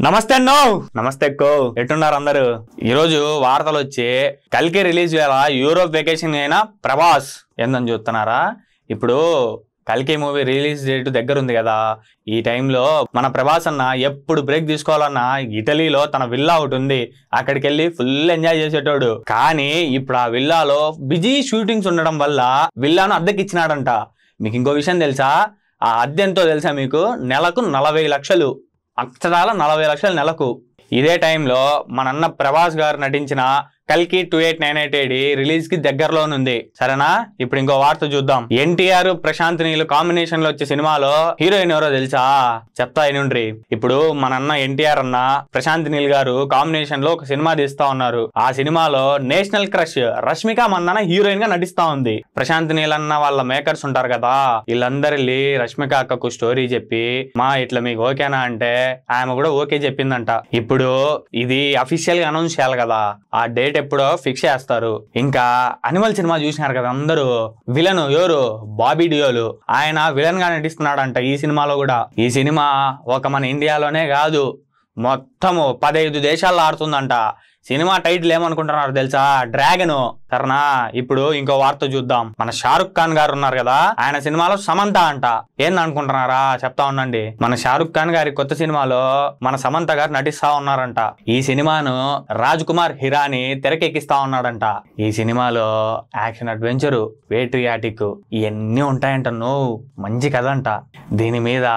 నమస్తే అన్నో నమస్తే అక్కో ఎట్టున్నారు అందరూ ఈ రోజు వార్తలు వచ్చి కల్కి రిలీజ్ వేళ యూరోప్ వెకేషన్ అయిన ప్రభాస్ ఏందని చూస్తున్నారా ఇప్పుడు కల్కి మూవీ రిలీజ్ డేట్ దగ్గర ఉంది కదా ఈ టైంలో మన ప్రభాస్ అన్న ఎప్పుడు బ్రేక్ తీసుకోవాలన్నా ఇటలీలో తన విల్లా ఒకటి ఉంది అక్కడికి వెళ్ళి ఫుల్ ఎంజాయ్ చేసేటోడు కానీ ఇప్పుడు ఆ విల్లాలో బిజీ షూటింగ్స్ ఉండడం వల్ల విల్లాను అద్దెకిచ్చినాడంట మీకు ఇంకో విషయం తెలుసా ఆ అద్దె ఎంతో తెలుసా మీకు నెలకు 40 లక్షలు అక్షరాల 40 లక్షలు నెలకు ఇదే టైంలో మన అన్న ప్రభాస్ గారు నటించిన కల్కి 2898 రిలీజ్ కి దగ్గరలోనుంది సరేనా ఇప్పుడు ఇంకో వార్త చూద్దాం ఎన్టీఆర్ ప్రశాంత్ నీల్ కాంబినేషన్ లో వచ్చే సినిమాలో హీరోయిన్ ఎవరో తెలుసా చెప్తా అయినుండ్రి ఇప్పుడు మన అన్న ఎన్టీఆర్ అన్న ప్రశాంత్ నీల్ గారు కాంబినేషన్ లో ఒక సినిమా తీస్తా ఉన్నారు ఆ సినిమాలో national crush Rashmika Mandanna heroine గా నటిస్తా ఉంది ప్రశాంత్ నీల్ అన్న వాళ్ళ మేకర్స్ ఉంటారు కదా వీళ్ళందరూ వెళ్ళి రష్మిక అక్కకు స్టోరీ చెప్పి మా ఇట్లా మీకు ఓకేనా అంటే ఆమె కూడా ఓకే చెప్పిందంట ఇప్పుడు ఇది అఫీషియల్ గా అనౌన్స్ చేయాలి కదా ఆ డేట్ ఎప్పుడో ఫిక్స్ చేస్తారు ఇంకా అనిమల్ సినిమా చూసినారు కదా అందరూ విలన్ ఎవరు బాబీ డియోల్ ఆయన విలన్ గా నటిస్తున్నాడంట ఈ సినిమాలో కూడా ఈ సినిమా ఒక మన ఇండియాలోనే కాదు మొత్తము 15 దేశాల్లో ఆడుతుందంట సినిమా టైటిల్ ఏమనుకుంటున్నారు తెలుసా డ్రాగన్ సరేనా ఇప్పుడు ఇంకో వార్త చూద్దాం మన షారుఖ్ ఖాన్ గారు ఉన్నారు కదా ఆయన సినిమాలో సమంత అంట ఏందనుకుంటున్నారా చెప్తా ఉండండి మన షారుఖ్ ఖాన్ గారి కొత్త సినిమాలో మన సమంత గారు నటిస్తా ఉన్నారంట ఈ సినిమాను రాజ్ కుమార్ హిరాని తెరకెక్కిస్తా ఉన్నాడంట ఈ సినిమాలో యాక్షన్ అడ్వెంచర్ పేట్రియాటిక్ ఇవన్నీ ఉంటాయంట మంచి కథ అంట దీని మీద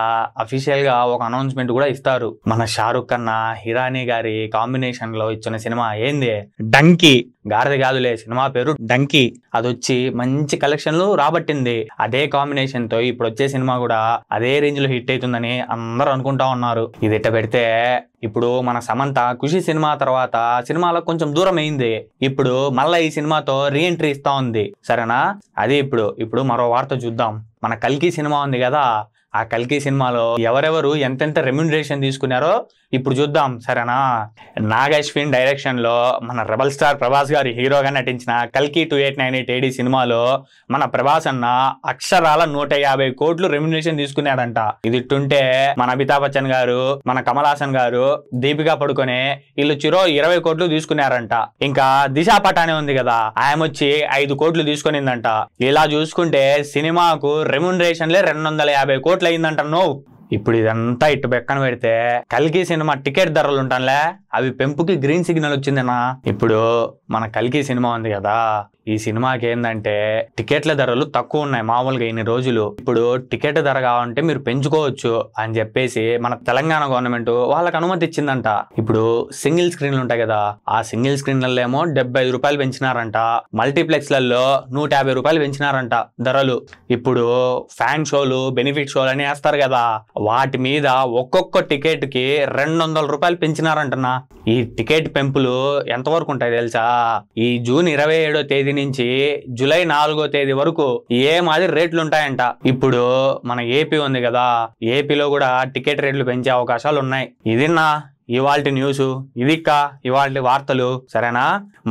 అఫీషియల్ గా ఒక అనౌన్స్మెంట్ కూడా ఇస్తారు మన షారుఖ్ ఖాన్ హిరాని గారి కాంబినేషన్ లో ఇచ్చిన సినిమా ఏంది డంకీ గారది కాదులే సినిమా పేరు డంకీ అది వచ్చి మంచి కలెక్షన్లు రాబట్టింది అదే కాంబినేషన్ తో ఇప్పుడు వచ్చే సినిమా కూడా అదే రేంజ్ లో హిట్ అవుతుందని అందరూ అనుకుంటా ఉన్నారు ఇది ఇట్ట పెడితే ఇప్పుడు మన సమంత ఖుషి సినిమా తర్వాత సినిమాలో కొంచెం దూరం అయింది ఇప్పుడు మళ్ళా ఈ సినిమాతో రీఎంట్రీ ఇస్తా ఉంది సరేనా అది ఇప్పుడు మరో వార్త చూద్దాం మన కల్కి సినిమా ఉంది కదా ఆ కల్కి సినిమాలో ఎవరెవరు ఎంతెంత రెమ్యునరేషన్ తీసుకున్నారో ఇప్పుడు చూద్దాం సరేనా నాగ్ అశ్విన్ డైరెక్షన్ లో మన రెబల్ స్టార్ ప్రభాస్ గారి హీరోగా నటించిన కల్కి 2898 సినిమాలో మన ప్రభాస్ అన్న అక్షరాల 150 కోట్లు రెమ్యునరేషన్ తీసుకున్నాడంట ఇది ఇట్టుంటే మన అమితాబ్ బచ్చన్ గారు మన కమల్ హాసన్ గారు దీపికా పడుకొనే వీళ్ళు చిరో 20 కోట్లు తీసుకున్నారంట ఇంకా దిశా పటానే ఉంది కదా ఆయన వచ్చి 5 కోట్లు తీసుకునిందంట ఇలా చూసుకుంటే సినిమాకు రెమ్యునరేషన్లే 250 కోట్లు అయిందంట ఇప్పుడు ఇదంతా ఇటు బెక్కన పెడితే కల్కి సినిమా టికెట్ ధరలు ఉంటానులే అవి పెంపుకి గ్రీన్ సిగ్నల్ వచ్చిందన్నా ఇప్పుడు మన కల్కి సినిమా ఉంది కదా ఈ సినిమాకి ఏంటంటే టికెట్ల ధరలు తక్కువ ఉన్నాయి మామూలుగా ఇన్ని రోజులు ఇప్పుడు టికెట్ ధర కావాలంటే మీరు పెంచుకోవచ్చు అని చెప్పేసి మన తెలంగాణ గవర్నమెంట్ వాళ్ళకి అనుమతి ఇచ్చిందంట ఇప్పుడు సింగిల్ స్క్రీన్లు ఉంటాయి కదా ఆ సింగిల్ స్క్రీన్లలో ఏమో 75 రూపాయలు పెంచినారంట మల్టీప్లెక్స్ లలో 150 రూపాయలు పెంచినారంట ధరలు ఇప్పుడు ఫ్యాన్ షోలు బెనిఫిట్ షోలు అని వేస్తారు కదా వాటి మీద ఒక్కొక్క టికెట్ కి 200 రూపాయలు పెంచినారంటనా ఈ టికెట్ పెంపులు ఎంతవరకు ఉంటాయి తెలుసా ఈ జూన్ 27వ తేదీ నుంచి జూలై 4వ తేదీ వరకు ఏ మాదిరి రేట్లు ఉంటాయంట ఇప్పుడు మన ఏపీ ఉంది కదా ఏపీలో కూడా టికెట్ రేట్లు పెంచే అవకాశాలు ఉన్నాయి ఇదిన్నా ఇవాల్టి న్యూస్ ఇదిక్క ఇవాల్టి వార్తలు సరేనా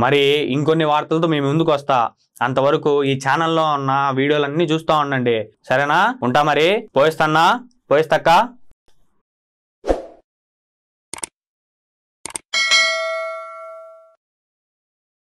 మరి ఇంకొన్ని వార్తలతో మేము ముందుకు వస్తా అంతవరకు ఈ ఛానల్లో ఉన్న వీడియోలన్నీ చూస్తూ ఉండండి సరేనా ఉంటా మరి పోయిస్తన్నా పోయిస్తక్క